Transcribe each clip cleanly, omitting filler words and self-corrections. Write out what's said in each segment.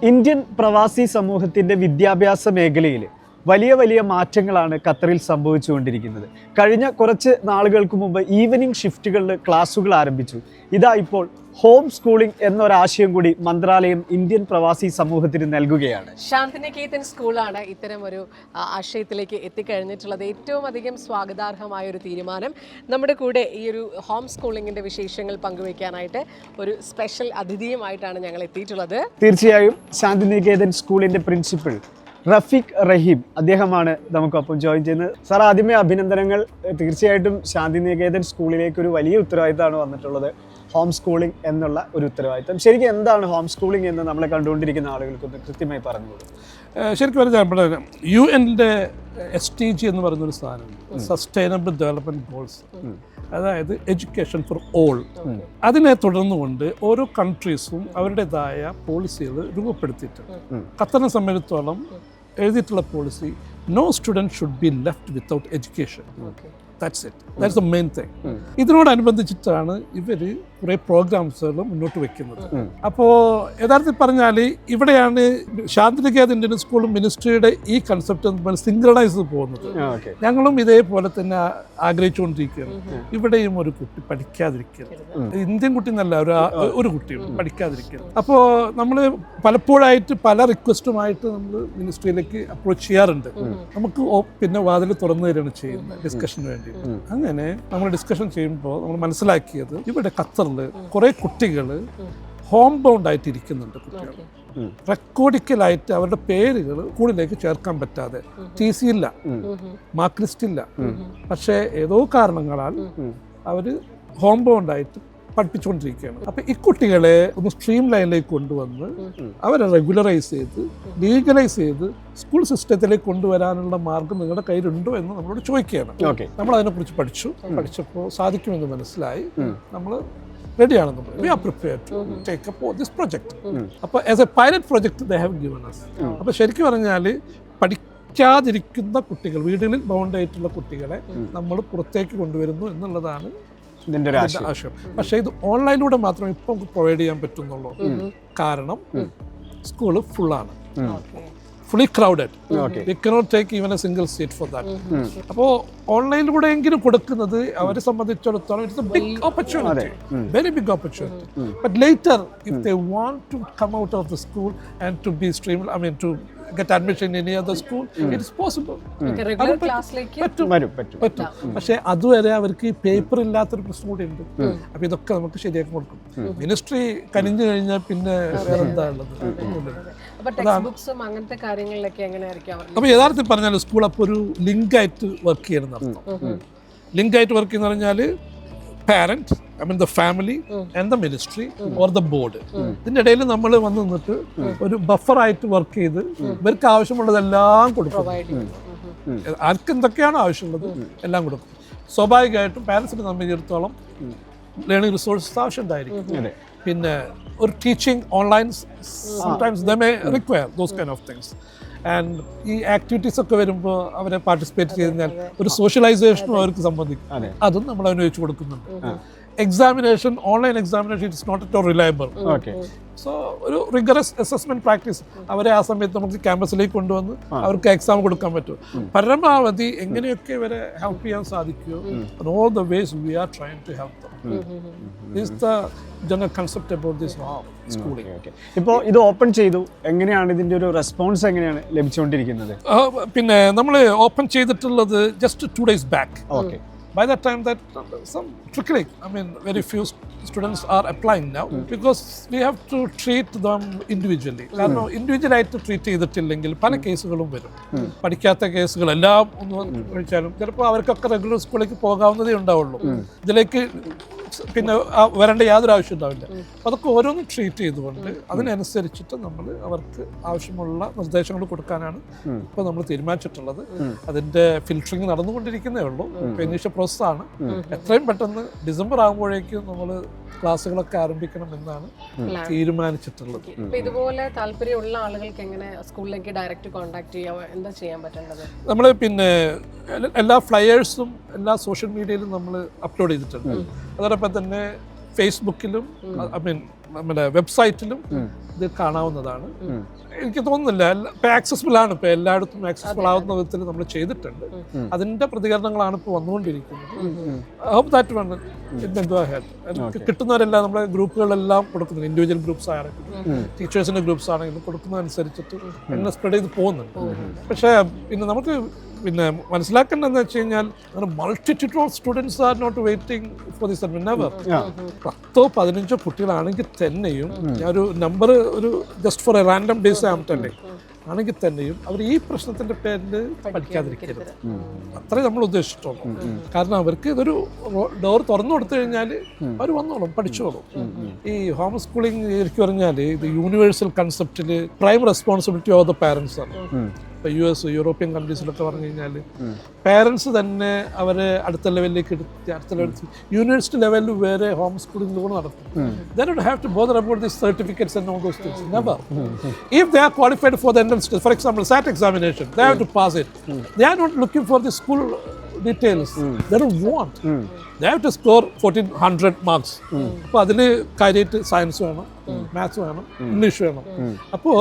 Indian പ്രവാസി സമൂഹത്തിൻ്റെ വിദ്യാഭ്യാസ മേഖലയിൽ വലിയ വലിയ മാറ്റങ്ങളാണ് ഖത്തറിൽ സംഭവിച്ചുകൊണ്ടിരിക്കുന്നത്. കഴിഞ്ഞ കുറച്ച് നാളുകൾക്ക് മുമ്പ് ഈവനിങ് ഷിഫ്റ്റുകളിൽ ക്ലാസ്സുകൾ ആരംഭിച്ചു. ഇതാ ഇപ്പോൾ ഹോം സ്കൂളിംഗ് എന്നൊരാശയം കൂടി മന്ത്രാലയം ഇന്ത്യൻ പ്രവാസി സമൂഹത്തിന് നൽകുകയാണ്. ശാന്തിനികേതൻ സ്കൂളാണ് ഇത്തരം ഒരു ആശയത്തിലേക്ക് എത്തിക്കഴിഞ്ഞിട്ടുള്ളത്. ഏറ്റവും അധികം സ്വാഗതാർഹമായ ഒരു തീരുമാനം. നമ്മുടെ കൂടെ ഈ ഒരു ഹോം സ്കൂളിങ്ങിൻ്റെ വിശേഷങ്ങൾ പങ്കുവയ്ക്കാനായിട്ട് ഒരു സ്പെഷ്യൽ അതിഥിയുമായിട്ടാണ് ഞങ്ങൾ എത്തിയിട്ടുള്ളത്. തീർച്ചയായും ശാന്തിനികേതൻ സ്കൂളിൻ്റെ പ്രിൻസിപ്പൽ റഫീഖ് റഹീം അദ്ദേഹമാണ് നമുക്കൊപ്പം ജോയിൻ ചെയ്യുന്നത്. സാർ, ആദ്യമേ അഭിനന്ദനങ്ങൾ. തീർച്ചയായിട്ടും ശാന്തിനികേതൻ സ്കൂളിലേക്ക് ഒരു വലിയ ഉത്തരവാദിത്തമാണ് വന്നിട്ടുള്ളത്, ഹോം സ്കൂളിംഗ് എന്നുള്ള ഒരു ഉത്തരവാദിത്തം. ശരിക്കും എന്താണ് ഹോം സ്കൂളിംഗ് എന്ന് നമ്മളെ കണ്ടുകൊണ്ടിരിക്കുന്ന ആളുകൾക്കൊന്ന് കൃത്യമായി പറഞ്ഞു കൊടുക്കും. ശരിക്കും പറഞ്ഞാൽ UN-ന്റെ SDG എന്ന് പറയുന്നൊരു സാധനമുണ്ട്, സസ്റ്റൈനബിൾ ഡെവലപ്മെൻറ്റ് ഗോൾസ്, അതായത് എഡ്യൂക്കേഷൻ ഫോർ ഓൾ. അതിനെ തുടർന്നുകൊണ്ട് ഓരോ കൺട്രീസും അവരുടേതായ പോളിസികൾ രൂപപ്പെടുത്തിയിട്ടുണ്ട്. ഖത്തറിനെ സംബന്ധിച്ചിടത്തോളം എഴുതിയിട്ടുള്ള policy, no student should be left without education. That's it. That's the main thing. ഇതിനോടനുബന്ധിച്ചിട്ടാണ് ഇവർ കുറേ പ്രോഗ്രാംസുകൾ മുന്നോട്ട് വെക്കുന്നത്. അപ്പോൾ യഥാർത്ഥത്തിൽ പറഞ്ഞാൽ ഇവിടെയാണ് ശാന്തിനികേതൻ ഇന്ത്യൻ സ്കൂൾ മിനിസ്ട്രിയുടെ ഈ കൺസെപ്റ്റ് സിംഗ്രണൈസ് പോകുന്നത്. ഞങ്ങളും ഇതേപോലെ തന്നെ ആഗ്രഹിച്ചുകൊണ്ടിരിക്കുകയാണ്. ഇവിടെയും ഒരു കുട്ടി പഠിക്കാതിരിക്കരുത്, ഇന്ത്യൻ കുട്ടി എന്നല്ല, ഒരു കുട്ടിയും പഠിക്കാതിരിക്കരുത്. അപ്പോൾ നമ്മൾ പലപ്പോഴായിട്ട് പല റിക്വസ്റ്റുമായിട്ട് നമ്മൾ മിനിസ്ട്രിയിലേക്ക് അപ്രോച്ച് ചെയ്യാറുണ്ട്. നമുക്ക് പിന്നെ വാതിൽ തുറന്നു തരികയാണ് ചെയ്യുന്നത് ഡിസ്കഷന് വേണ്ടി. അങ്ങനെ നമ്മൾ ഡിസ്കഷൻ ചെയ്യുമ്പോൾ നമ്മൾ മനസ്സിലാക്കിയത് ഇവിടെ ഖത്തറിൽ കുറേ കുട്ടികൾ ഹോം ബൗണ്ട് ആയിട്ട് ഇരിക്കുന്നുണ്ട്. കുട്ടികൾ റെക്കോർഡിക്കലായിട്ട് അവരുടെ പേരുകൾ സ്കൂളിലേക്ക് ചേർക്കാൻ പറ്റാതെ, TC ഇല്ല, മാർക്ക് ലിസ്റ്റ് ഇല്ല, പക്ഷേ ഏതോ കാരണങ്ങളാൽ അവർ ഹോം ബൗണ്ട് ആയിട്ട് പഠിപ്പിച്ചുകൊണ്ടിരിക്കുകയാണ്. അപ്പം ഈ കുട്ടികളെ ഒന്ന് സ്ട്രീം ലൈനിലേക്ക് കൊണ്ടുവന്ന് അവരെ റെഗുലറൈസ് ചെയ്ത് ലീഗലൈസ് ചെയ്ത് സ്കൂൾ സിസ്റ്റത്തിലേക്ക് കൊണ്ടുവരാനുള്ള മാർഗം നിങ്ങളുടെ കയ്യിലുണ്ടോ എന്ന് നമ്മളോട് ചോദിക്കുകയാണ്. നമ്മൾ അതിനെക്കുറിച്ച് പഠിച്ചപ്പോൾ സാധിക്കുമെന്ന് മനസ്സിലായി. നമ്മൾ റെഡിയാണ്. നമ്മൾ we are prepared to take up this project. അപ്പോൾ as a pilot project they have given us. അപ്പോൾ ശരിക്കും പറഞ്ഞാൽ പഠിക്കാതിരിക്കുന്ന കുട്ടികൾ, വീടുകളിൽ ബൗണ്ട് ആയിട്ടുള്ള കുട്ടികളെ നമ്മൾ പുറത്തേക്ക് കൊണ്ടുവരുന്നു എന്നുള്ളതാണ് ഇതിൻ്റെ ആശയം. പക്ഷേ ഇത് ഓൺലൈനിലൂടെ മാത്രമേ ഇപ്പം പ്രൊവൈഡ് ചെയ്യാൻ പറ്റുന്നുള്ളൂ. കാരണം സ്കൂള് ഫുള്ളാണ്, fully crowded. We cannot take even a single seat for that. അപ്പോൾ ഓൺലൈനിലൂടെ എങ്കിലും കൊടുക്കുന്നത് അവരെ സംബന്ധിച്ചിടത്തോളം it's a big opportunity, very big opportunity. But later if they want to come out of the school and to be stream, I mean to get admission in any other school, it is possible. Regular ക്ലാസ്സിലേക്ക് പറ്റും. പക്ഷേ അതുവരെ അവർക്ക് paper ഇല്ലാത്തൊരു പ്രശ്നം കൂടി ഉണ്ട്. അപ്പോൾ ഇതൊക്കെ നമുക്ക് ശരിയാക്കി കൊടുക്കും. മിനിസ്ട്രി കനിഞ്ഞു കഴിഞ്ഞാൽ പിന്നെ വേറെ എന്താ ഉള്ളത്? അപ്പോൾ യഥാർത്ഥത്തിൽ പറഞ്ഞാൽ സ്കൂൾ അപ്പോൾ ഒരു ലിങ്കായിട്ട് വർക്ക് ചെയ്യണം അർത്ഥം. ലിങ്കായിട്ട് വർക്ക് ചെയ്യുന്ന പറഞ്ഞാൽ parent, I mean the family and the ministry or the board. ഇതിൻ്റെ ഇടയിൽ നമ്മൾ വന്ന് നിന്നിട്ട് ഒരു ബഫറായിട്ട് വർക്ക് ചെയ്ത് ഇവർക്ക് ആവശ്യമുള്ളതെല്ലാം കൊടുക്കും. ആർക്ക് എന്തൊക്കെയാണോ ആവശ്യമുള്ളത് എല്ലാം കൊടുക്കും. സ്വാഭാവികമായിട്ടും പാരൻസിനെ സംബന്ധിച്ചിടത്തോളം ലേണിംഗ് റിസോഴ്സസ് ആവശ്യമുണ്ടായിരിക്കും. പിന്നെ ഒരു teaching online sometimes they may require those kind of things. And ഈ ആക്ടിവിറ്റീസ് ഒക്കെ വരുമ്പോൾ അവരെ പാർട്ടിസിപ്പേറ്റ് ചെയ്താൽ ഒരു സോഷ്യലൈസേഷനും അവർക്ക് സംബന്ധിക്കും. അതും നമ്മൾ അനുവദിച്ചു കൊടുക്കുന്നുണ്ട്. Examination, online examination it's not at all reliable. So ഒരു റിഗറസ് അസസ്മെന്റ് പ്രാക്ടീസ് അവരെ ആ സമയത്ത് നമുക്ക് ക്യാമ്പസിലേക്ക് കൊണ്ടുവന്ന് അവർക്ക് എക്സാം കൊടുക്കാൻ പറ്റും. പരമാവധി എങ്ങനെയൊക്കെ ഇവരെ ഹെൽപ്പ് ചെയ്യാൻ സാധിക്കുമോ, all the ways we are trying to help them. This the general concept about this schooling. ഇപ്പോൾ ഇത് ഓപ്പൺ ചെയ്തു, എങ്ങനെയാണ് ഇതിൻ്റെ ഒരു റെസ്പോൺസ് എങ്ങനെയാണ് ലഭിച്ചുകൊണ്ടിരിക്കുന്നത്? പിന്നെ നമ്മൾ ഓപ്പൺ ചെയ്തിട്ടുള്ളത് just 2 days back. By that time that some trickling, I mean very few students are applying now because we have to treat them individually. കാരണം ഇൻഡിവിജ്വലായിട്ട് ട്രീറ്റ് ചെയ്തിട്ടില്ലെങ്കിൽ പല കേസുകളും വരും. പഠിക്കാത്ത കേസുകളെല്ലാം ഒന്ന് കഴിച്ചാലും ചിലപ്പോൾ അവർക്കൊക്കെ റെഗുലർ സ്കൂളിലേക്ക് പോകാവുന്നതേ ഉണ്ടാവുള്ളൂ. ഇതിലേക്ക് പിന്നെ വരേണ്ട യാതൊരു ആവശ്യം ഉണ്ടാവില്ല. അപ്പോൾ അതൊക്കെ ഓരോന്നും ട്രീറ്റ് ചെയ്തുകൊണ്ട് അതിനനുസരിച്ചിട്ട് നമ്മൾ അവർക്ക് ആവശ്യമുള്ള നിർദ്ദേശങ്ങൾ കൊടുക്കാനാണ് ഇപ്പോൾ നമ്മൾ തീരുമാനിച്ചിട്ടുള്ളത്. അതിൻ്റെ ഫിൽറ്ററിങ് നടന്നുകൊണ്ടിരിക്കുന്നേ ഉള്ളൂ. ഇനീഷ്യൽ പ്രോസസ്സാണ്. എത്രയും പെട്ടെന്ന് ഡിസംബർ ആകുമ്പോഴേക്കും നമ്മൾ ക്ലാസ്സുകളൊക്കെ ആരംഭിക്കണം എന്നാണ് തീരുമാനിച്ചിട്ടുള്ളത്. ഇതുപോലെ താല്പര്യമുള്ള ആളുകൾക്ക് എങ്ങനെ സ്കൂളിലേക്ക് ഡയറക്റ്റ് കോൺടാക്ട് ചെയ്യാൻ, എന്താ ചെയ്യാൻ പറ്റുന്നത്? നമ്മൾ പിന്നെ എല്ലാ ഫ്ലയേഴ്സും എല്ലാ സോഷ്യൽ മീഡിയയിലും നമ്മൾ അപ്ലോഡ് ചെയ്തിട്ടുണ്ട്. അതോടൊപ്പം തന്നെ ഫേസ്ബുക്കിലും, ഐ മീൻ നമ്മുടെ വെബ്സൈറ്റിലും ഇത് കാണാവുന്നതാണ്. എനിക്ക് തോന്നുന്നില്ല ഇപ്പം ആക്സസിബിൾ ആണ്, ഇപ്പം എല്ലായിടത്തും ആക്സസിബിൾ ആവുന്ന വിധത്തിൽ നമ്മൾ ചെയ്തിട്ടുണ്ട്. അതിൻ്റെ പ്രതികരണങ്ങളാണ് ഇപ്പോൾ വന്നുകൊണ്ടിരിക്കുന്നത്. ഹോപ്പ് ദാറ്റ് വൺ കിട്ടുന്നവരെല്ലാം നമ്മുടെ ഗ്രൂപ്പുകളെല്ലാം കൊടുക്കുന്നുണ്ട്. ഇൻഡിവിജ്വൽ ഗ്രൂപ്പ്സ് ആണെങ്കിലും ടീച്ചേഴ്സിൻ്റെ ഗ്രൂപ്പ്സ് ആണെങ്കിലും കൊടുക്കുന്നതനുസരിച്ചിട്ട് അങ്ങനെ സ്പ്രെഡ് ചെയ്ത് പോകുന്നുണ്ട്. പക്ഷേ പിന്നെ നമുക്ക് പിന്നെ മനസ്സിലാക്കേണ്ടതെന്ന് വെച്ച് കഴിഞ്ഞാൽ അങ്ങനെ multitude of students are not waiting for this never. 10-15 കുട്ടികളാണെങ്കിൽ തന്നെയും ഞാനൊരു നമ്പർ ഒരു just for a random base ആമറ്റല്ലേ ആണെങ്കിൽ തന്നെയും അവർ ഈ പ്രശ്നത്തിന്റെ പേരിൽ പഠിക്കാതിരിക്കരുത്. അത്രേ നമ്മൾ ഉദ്ദേശിച്ചിട്ടുള്ളൂ. കാരണം അവർക്ക് ഇതൊരു ഡോർ തുറന്നു കൊടുത്തു കഴിഞ്ഞാൽ അവർ വന്നോളും, പഠിച്ചോളും. ഈ ഹോം സ്കൂളിംഗ് ശരിക്കും പറഞ്ഞാൽ ഇത് യൂണിവേഴ്സൽ കൺസെപ്റ്റിൽ prime responsibility of the parents ആണ്. ഇപ്പോൾ US യൂറോപ്യൻ കൺട്രീസിലൊക്കെ പറഞ്ഞു കഴിഞ്ഞാൽ പാരൻസ് തന്നെ അവരെ അടുത്ത ലെവലിലേക്ക് എടുത്ത് അടുത്ത ലെവലിൽ യൂണിവേഴ്സിറ്റി ലെവലിൽ വേറെ ഹോം സ്കൂളിംഗ് ലോൺ നടത്തും. They don't have to bother about these certificates and all those things. Never. If they are qualified for the entrance test, for example, SAT examination, they have to pass it. They are not looking for the school details. They don't want. They have to score 1400 marks. അപ്പോൾ അതിൽ കാര്യമായിട്ട് science വേണം, maths വേണം, English വേണം. അപ്പോൾ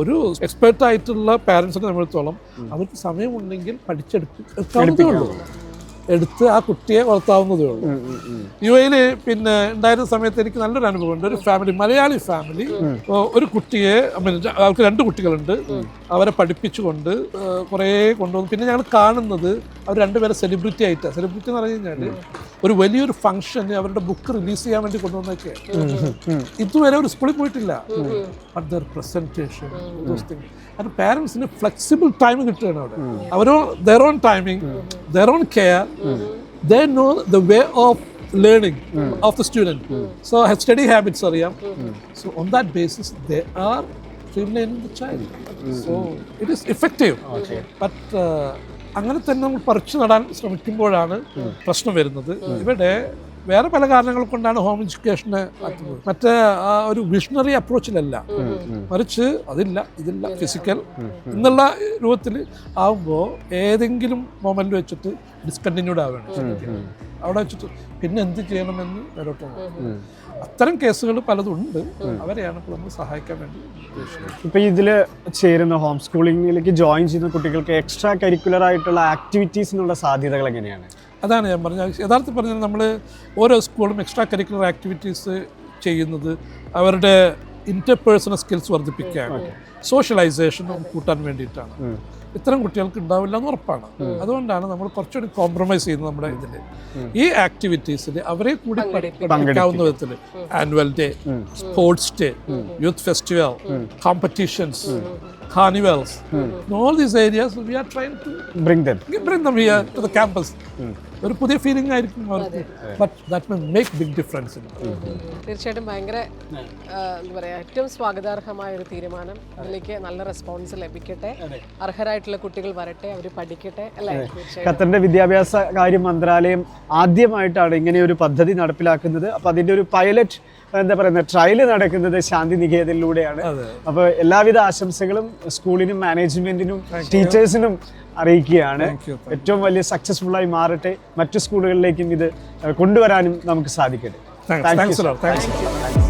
ഒരു expert ആയിട്ടുള്ള പാരൻസിനെ സംബന്ധിച്ചോളം അവർക്ക് സമയമുണ്ടെങ്കിൽ പഠിച്ചെടുക്കാവുന്നതേ ഉള്ളൂ, എടുത്ത് ആ കുട്ടിയെ വളർത്താവുന്നതേ ഉള്ളൂ. UAE പിന്നെ ഉണ്ടായിരുന്ന സമയത്ത് എനിക്ക് നല്ലൊരു അനുഭവമുണ്ട്. ഒരു ഫാമിലി, മലയാളി ഫാമിലി, ഒരു കുട്ടിയെ അവർക്ക് 2 കുട്ടികളുണ്ട്. അവരെ പഠിപ്പിച്ചുകൊണ്ട് കുറേ കൊണ്ടുവന്നു. പിന്നെ ഞങ്ങൾ കാണുന്നത് അവർ 2 പേരെ സെലിബ്രിറ്റി ആയിട്ടാണ്. സെലിബ്രിറ്റി എന്ന് പറഞ്ഞു കഴിഞ്ഞാൽ ഒരു വലിയൊരു ഫംഗ്ഷന് അവരുടെ ബുക്ക് റിലീസ് ചെയ്യാൻ വേണ്ടി കൊണ്ടുവന്നൊക്കെ. ഇതുവരെ ഒരു സ്കൂളിൽ പോയിട്ടില്ല. ബട്ട് ദർ പ്രസന്റേഷൻ, അത് പാരൻസിന് ഫ്ലെക്സിബിൾ ടൈം കിട്ടുകയാണ് അവിടെ. അവരോ their own timing, their own care, they know the way of learning of the student. So study habits അറിയാം. So on that basis they are streamlining the child. So it is effective. But അങ്ങനെ തന്നെ നമ്മൾ പറിച്ചു നടാൻ ശ്രമിക്കുമ്പോഴാണ് പ്രശ്നം വരുന്നത്. ഇവിടെ വേറെ പല കാരണങ്ങൾ കൊണ്ടാണ് ഹോം എഡ്യൂക്കേഷന് മറ്റേ ആ ഒരു വിഷണറി അപ്രോച്ചിലല്ല, മറിച്ച് ഇതില്ല ഫിസിക്കൽ എന്നുള്ള രൂപത്തിൽ ആവുമ്പോൾ ഏതെങ്കിലും മൊമെന്റ് വെച്ചിട്ട് ഡിസ്കണ്ടിന്യൂഡ് ആവുകയാണ് അവിടെ വെച്ചിട്ട്. പിന്നെ എന്ത് ചെയ്യണമെന്ന് വരോട്ട് അത്തരം കേസുകൾ പലതും ഉണ്ട്. അവരെയാണ് ഇപ്പോൾ നമ്മൾ സഹായിക്കാൻ വേണ്ടി ഉദ്ദേശിക്കുന്നത്. ഇപ്പം ഇതിൽ ചേരുന്ന ഹോം സ്കൂളിങ്ങിലേക്ക് ജോയിൻ ചെയ്യുന്ന കുട്ടികൾക്ക് എക്സ്ട്രാ കരിക്കുലർ ആയിട്ടുള്ള ആക്ടിവിറ്റീസിനുള്ള സാധ്യതകൾ എങ്ങനെയാണ്? അതാണ് ഞാൻ പറഞ്ഞത്. യഥാർത്ഥത്തിൽ പറഞ്ഞാൽ നമ്മൾ ഓരോ സ്കൂളും എക്സ്ട്രാ കരിക്കുലർ ആക്ടിവിറ്റീസ് ചെയ്യുന്നത് അവരുടെ ഇന്റർപേഴ്സണൽ സ്കിൽസ് വർദ്ധിപ്പിക്കാൻ, സോഷ്യലൈസേഷനും കൂട്ടാൻ വേണ്ടിയിട്ടാണ്. ഇത്തരം കുട്ടികൾക്ക് ഉണ്ടാവില്ല എന്ന് ഉറപ്പാണ്. അതുകൊണ്ടാണ് നമ്മൾ കുറച്ചുകൂടി കോംപ്രമൈസ് ചെയ്യുന്നത് നമ്മുടെ ഇതിൽ. ഈ ആക്ടിവിറ്റീസിൽ അവരെ കൂടി പഠിക്കാവുന്ന വിധത്തിൽ annual day, sports day, youth festival, competitions, carnivals, all these areas we are trying to bring them here to the campus. ഒരു പുതിയ ഫീലിംഗ് ആയിരിക്കും അവർക്ക്. But that will make big difference. തീർച്ചയായിട്ടും ഭയങ്കര എന്താ പറയുക, ഏറ്റവും സ്വാഗതാർഹമായ ഒരു തീരുമാനം. അതിലേക്ക് നല്ല റെസ്പോൺസ് ലഭിക്കട്ടെ, അർഹരായിട്ടുള്ള കുട്ടികൾ വരട്ടെ, അവർ പഠിക്കട്ടെ, അല്ലേ? ഖത്തറിന്റെ വിദ്യാഭ്യാസ കാര്യ മന്ത്രാലയം ആദ്യമായിട്ടാണ് ഇങ്ങനെ ഒരു പദ്ധതി നടപ്പിലാക്കുന്നത്. അപ്പോൾ അതിന്റെ ഒരു പൈലറ്റ് എന്താ പറയുന്നത് ട്രയല് നടക്കുന്നത് ശാന്തി നികേതനിലൂടെയാണ്. അപ്പോൾ എല്ലാവിധ ആശംസകളും സ്കൂളിനും മാനേജ്മെന്റിനും ടീച്ചേഴ്സിനും അറിയിക്കുകയാണ്. ഏറ്റവും വലിയ സക്സസ്ഫുൾ ആയി മാറട്ടെ, മറ്റു സ്കൂളുകളിലേക്കും ഇത് കൊണ്ടുവരാനും നമുക്ക് സാധിക്കട്ടെ. താങ്ക്സ്.